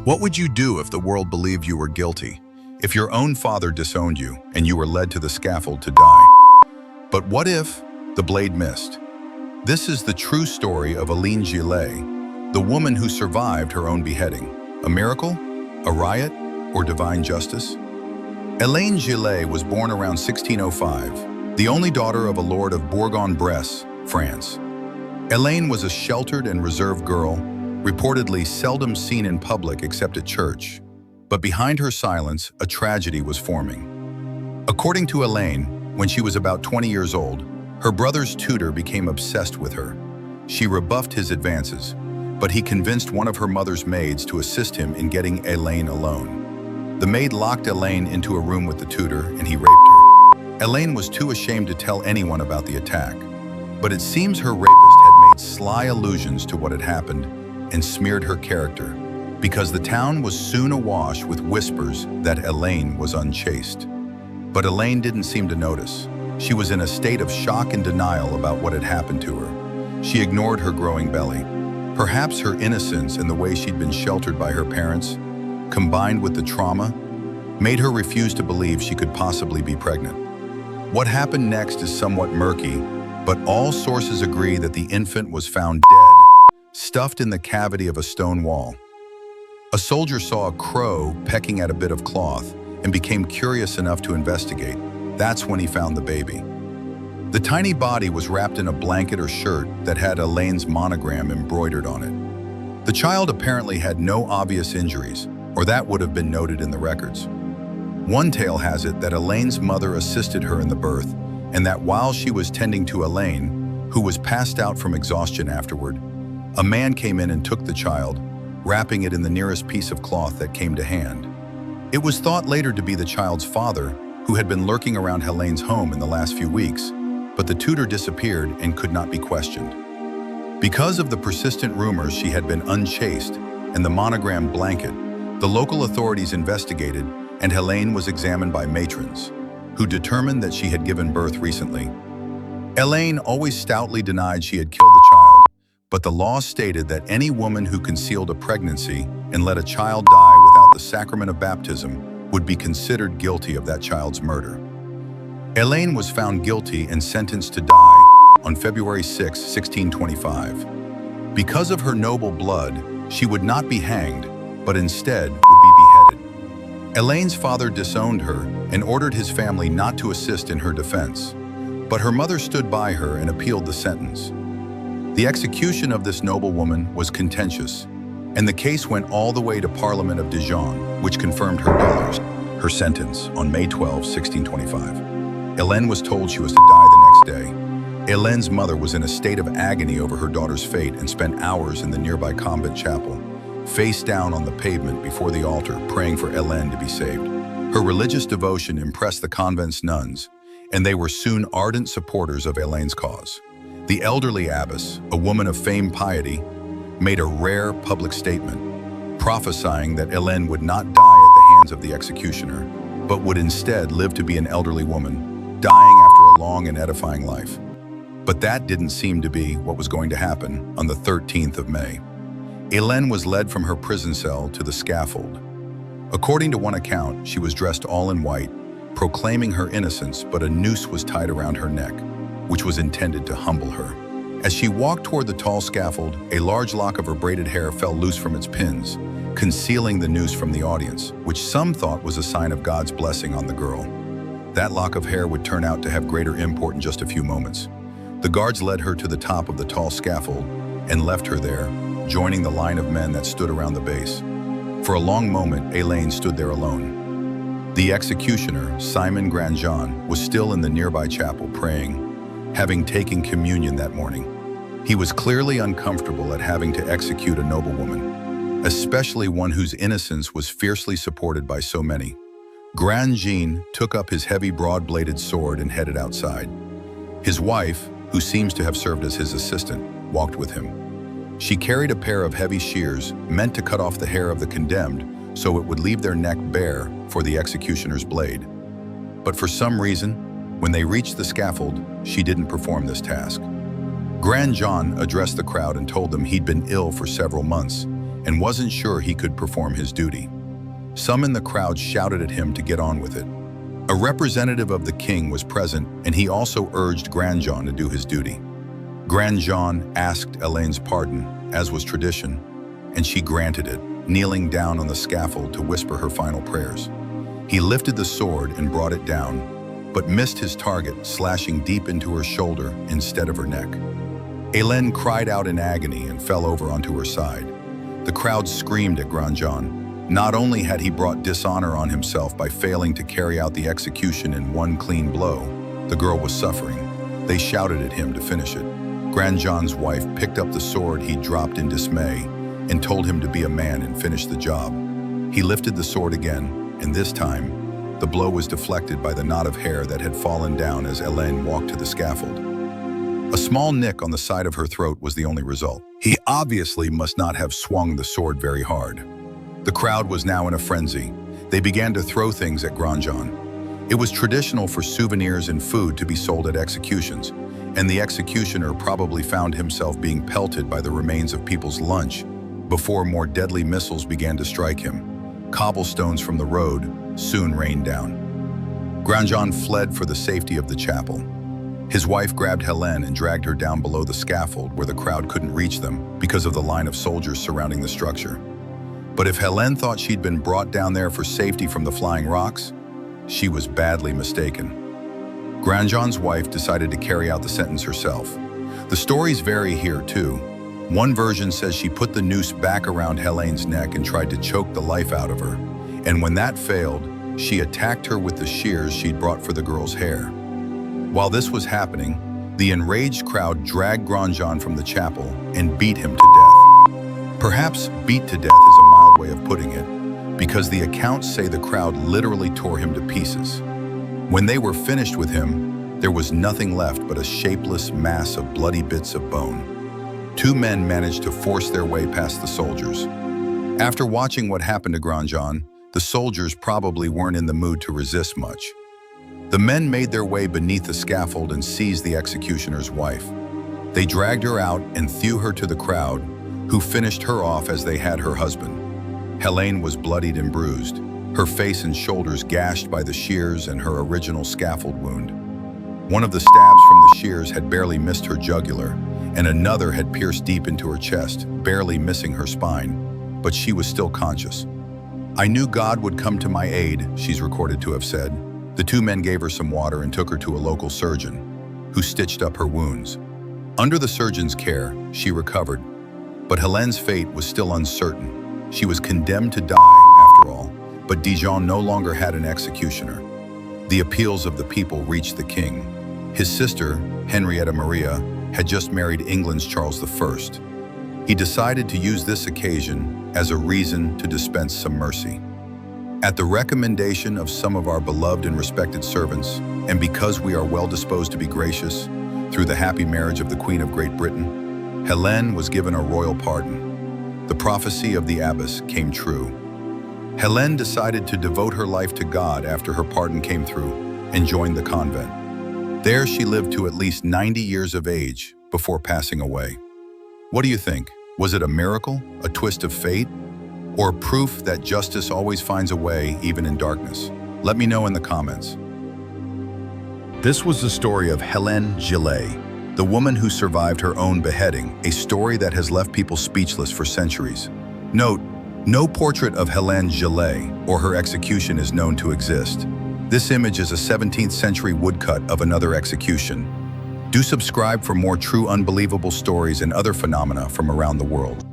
What would you do if the world believed you were guilty? If your own father disowned you and you were led to the scaffold to die? But what if the blade missed? This is the true story of Elaine Gillet, the woman who survived her own beheading. A miracle? A riot? Or divine justice? Elaine Gillet was born around 1605, the only daughter of a lord of Bourg-en-Bresse, France. Elaine was a sheltered and reserved girl, reportedly seldom seen in public except at church. But behind her silence, a tragedy was forming. According to Elaine, when she was about 20 years old, her brother's tutor became obsessed with her. She rebuffed his advances, but he convinced one of her mother's maids to assist him in getting Elaine alone. The maid locked Elaine into a room with the tutor and he raped her. Elaine was too ashamed to tell anyone about the attack, but it seems her rapist had made sly allusions to what had happened and smeared her character, because the town was soon awash with whispers that Elaine was unchaste. But Elaine didn't seem to notice. She was in a state of shock and denial about what had happened to her. She ignored her growing belly. Perhaps her innocence and the way she'd been sheltered by her parents, combined with the trauma, made her refuse to believe she could possibly be pregnant. What happened next is somewhat murky, but all sources agree that the infant was found dead, stuffed in the cavity of a stone wall. A soldier saw a crow pecking at a bit of cloth and became curious enough to investigate. That's when he found the baby. The tiny body was wrapped in a blanket or shirt that had Elaine's monogram embroidered on it. The child apparently had no obvious injuries, or that would have been noted in the records. One tale has it that Elaine's mother assisted her in the birth, and that while she was tending to Elaine, who was passed out from exhaustion afterward, a man came in and took the child, wrapping it in the nearest piece of cloth that came to hand. It was thought later to be the child's father, who had been lurking around Elaine's home in the last few weeks, but the tutor disappeared and could not be questioned. Because of the persistent rumors she had been unchaste and the monogram blanket, the local authorities investigated and Elaine was examined by matrons, who determined that she had given birth recently. Elaine always stoutly denied she had killed the child, but the law stated that any woman who concealed a pregnancy and let a child die without the sacrament of baptism would be considered guilty of that child's murder. Elaine was found guilty and sentenced to die on February 6, 1625. Because of her noble blood, she would not be hanged, but instead would be beheaded. Elaine's father disowned her and ordered his family not to assist in her defense, but her mother stood by her and appealed the sentence. The execution of this noble woman was contentious, and the case went all the way to Parliament of Dijon, which confirmed her sentence on May 12, 1625. Elaine was told she was to die the next day. Elaine's mother was in a state of agony over her daughter's fate and spent hours in the nearby convent chapel, face down on the pavement before the altar, praying for Elaine to be saved. Her religious devotion impressed the convent's nuns, and they were soon ardent supporters of Elaine's cause. The elderly abbess, a woman of famed piety, made a rare public statement, prophesying that Elaine would not die at the hands of the executioner, but would instead live to be an elderly woman, dying after a long and edifying life. But that didn't seem to be what was going to happen on the 13th of May. Elaine was led from her prison cell to the scaffold. According to one account, she was dressed all in white, proclaiming her innocence, but a noose was tied around her neck, which was intended to humble her. As she walked toward the tall scaffold, a large lock of her braided hair fell loose from its pins, concealing the noose from the audience, which some thought was a sign of God's blessing on the girl. That lock of hair would turn out to have greater import in just a few moments. The guards led her to the top of the tall scaffold and left her there, joining the line of men that stood around the base. For a long moment, Elaine stood there alone. The executioner, Simon Grandjean, was still in the nearby chapel praying, having taken communion that morning. He was clearly uncomfortable at having to execute a noble woman, especially one whose innocence was fiercely supported by so many. Grandjean took up his heavy broad-bladed sword and headed outside. His wife, who seems to have served as his assistant, walked with him. She carried a pair of heavy shears meant to cut off the hair of the condemned so it would leave their neck bare for the executioner's blade. But for some reason, when they reached the scaffold, she didn't perform this task. Grandjean addressed the crowd and told them he'd been ill for several months and wasn't sure he could perform his duty. Some in the crowd shouted at him to get on with it. A representative of the king was present, and he also urged Grandjean to do his duty. Grandjean asked Hélène's pardon, as was tradition, and she granted it, kneeling down on the scaffold to whisper her final prayers. He lifted the sword and brought it down, but missed his target, slashing deep into her shoulder instead of her neck. Hélène cried out in agony and fell over onto her side. The crowd screamed at Grandjean. Not only had he brought dishonor on himself by failing to carry out the execution in one clean blow, the girl was suffering. They shouted at him to finish it. Grandjean's wife picked up the sword he dropped in dismay and told him to be a man and finish the job. He lifted the sword again, and this time, the blow was deflected by the knot of hair that had fallen down as Hélène walked to the scaffold. A small nick on the side of her throat was the only result. He obviously must not have swung the sword very hard. The crowd was now in a frenzy. They began to throw things at Grandjean. It was traditional for souvenirs and food to be sold at executions, and the executioner probably found himself being pelted by the remains of people's lunch before more deadly missiles began to strike him. Cobblestones from the road soon rained down. Grandjean fled for the safety of the chapel. His wife grabbed Hélène and dragged her down below the scaffold where the crowd couldn't reach them because of the line of soldiers surrounding the structure. But if Hélène thought she'd been brought down there for safety from the flying rocks, she was badly mistaken. Grandjean's wife decided to carry out the sentence herself. The stories vary here too. One version says she put the noose back around Hélène's neck and tried to choke the life out of her. And when that failed, she attacked her with the shears she'd brought for the girl's hair. While this was happening, the enraged crowd dragged Grandjean from the chapel and beat him to death. Perhaps beat to death is a mild way of putting it, because the accounts say the crowd literally tore him to pieces. When they were finished with him, there was nothing left but a shapeless mass of bloody bits of bone. Two men managed to force their way past the soldiers. After watching what happened to Grandjean, the soldiers probably weren't in the mood to resist much. The men made their way beneath the scaffold and seized the executioner's wife. They dragged her out and threw her to the crowd, who finished her off as they had her husband. Hélène was bloodied and bruised, her face and shoulders gashed by the shears and her original scaffold wound. One of the stabs from the shears had barely missed her jugular, and another had pierced deep into her chest, barely missing her spine, but she was still conscious. "I knew God would come to my aid," she's recorded to have said. The two men gave her some water and took her to a local surgeon, who stitched up her wounds. Under the surgeon's care, she recovered, but Hélène's fate was still uncertain. She was condemned to die, after all, but Dijon no longer had an executioner. The appeals of the people reached the king. His sister, Henrietta Maria, had just married England's Charles I. He decided to use this occasion as a reason to dispense some mercy. At the recommendation of some of our beloved and respected servants, and because we are well disposed to be gracious, through the happy marriage of the Queen of Great Britain, Hélène was given a royal pardon. The prophecy of the abbess came true. Hélène decided to devote her life to God after her pardon came through and joined the convent. There she lived to at least 90 years of age before passing away. What do you think? Was it a miracle, a twist of fate, or proof that justice always finds a way even in darkness? Let me know in the comments. This was the story of Hélène Gillet, the woman who survived her own beheading, a story that has left people speechless for centuries. Note, no portrait of Hélène Gillet or her execution is known to exist. This image is a 17th century woodcut of another execution. Do subscribe for more true unbelievable stories and other phenomena from around the world.